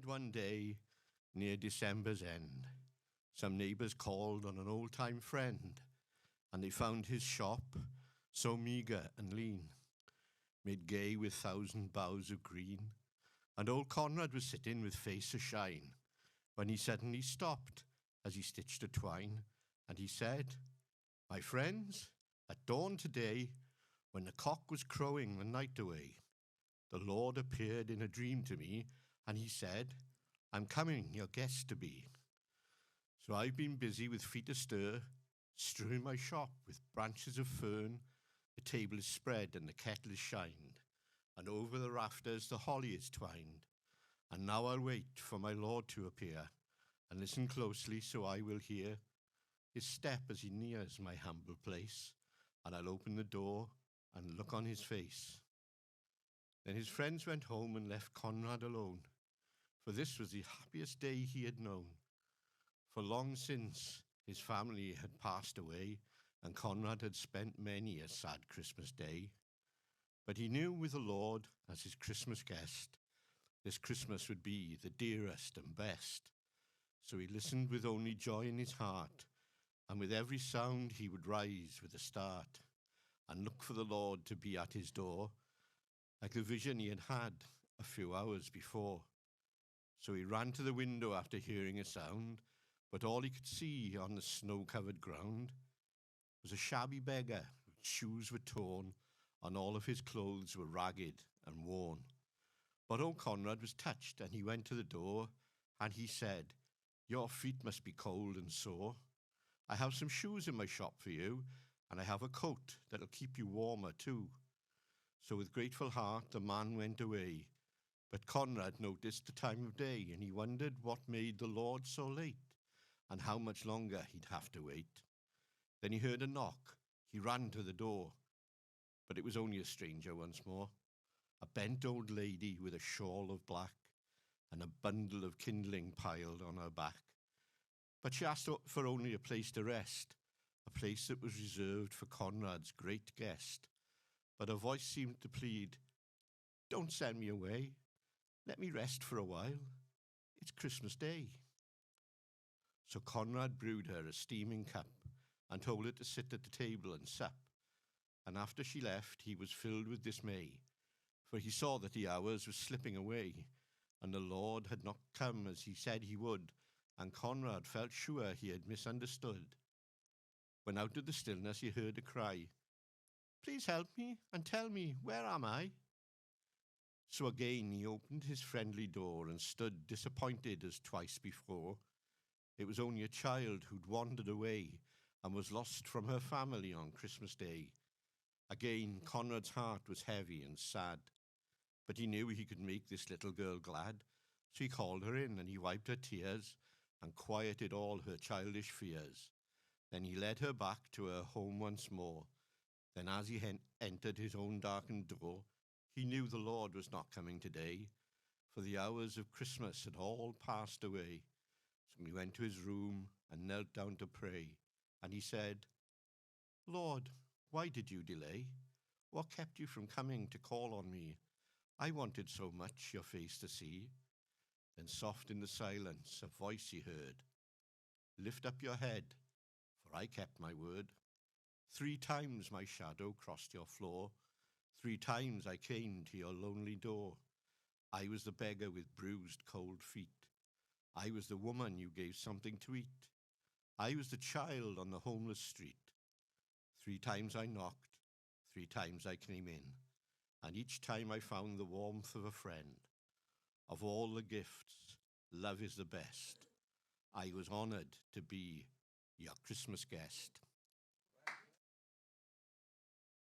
one day, near December's end, some neighbours called on an old-time friend, and they found his shop, so meagre and lean, made gay with 1,000 boughs of green, and old Conrad was sitting with face ashine, when he suddenly stopped as he stitched a twine, and he said, "My friends, at dawn today, when the cock was crowing the night away, the Lord appeared in a dream to me, and he said, 'I'm coming your guest to be.' So I've been busy with feet astir, strewing my shop with branches of fern. The table is spread and the kettle is shined, and over the rafters the holly is twined. And now I'll wait for my Lord to appear, and listen closely so I will hear his step as he nears my humble place, and I'll open the door and look on his face." Then his friends went home and left Conrad alone, for this was the happiest day he had known. For long since his family had passed away, and Conrad had spent many a sad Christmas day. But he knew with the Lord as his Christmas guest, this Christmas would be the dearest and best. So he listened with only joy in his heart, and with every sound he would rise with a start, and look for the Lord to be at his door, like the vision he had had a few hours before. So he ran to the window after hearing a sound, but all he could see on the snow-covered ground was a shabby beggar whose shoes were torn, and all of his clothes were ragged and worn. But old Conrad was touched, and he went to the door, and he said, "Your feet must be cold and sore. I have some shoes in my shop for you, and I have a coat that'll keep you warmer too." So with grateful heart the man went away. But Conrad noticed the time of day, and he wondered what made the Lord so late, and how much longer he'd have to wait. Then he heard a knock. He ran to the door, but it was only a stranger once more, a bent old lady with a shawl of black and a bundle of kindling piled on her back. But she asked for only a place to rest, a place that was reserved for Conrad's great guest. But her voice seemed to plead, "Don't send me away. Let me rest for a while. It's Christmas Day." So Conrad brewed her a steaming cup and told her to sit at the table and sup. And after she left, he was filled with dismay, for he saw that the hours were slipping away, and the Lord had not come as he said he would, and Conrad felt sure he had misunderstood. When out of the stillness he heard a cry, "Please help me and tell me, where am I?" So again he opened his friendly door and stood disappointed as twice before. It was only a child who'd wandered away and was lost from her family on Christmas Day. Again Conrad's heart was heavy and sad, but he knew he could make this little girl glad, so he called her in and he wiped her tears and quieted all her childish fears. Then he led her back to her home once more. Then as he entered his own darkened door, he knew the Lord was not coming today, for the hours of Christmas had all passed away. So he went to his room and knelt down to pray, and he said, "Lord, why did you delay? What kept you from coming to call on me? I wanted so much your face to see." Then soft in the silence a voice he heard, "Lift up your head, for I kept my word. 3 times my shadow crossed your floor. 3 times I came to your lonely door. I was the beggar with bruised cold feet. I was the woman you gave something to eat. I was the child on the homeless street. 3 times I knocked, 3 times I came in, and each time I found the warmth of a friend. Of all the gifts, love is the best. I was honored to be your Christmas guest."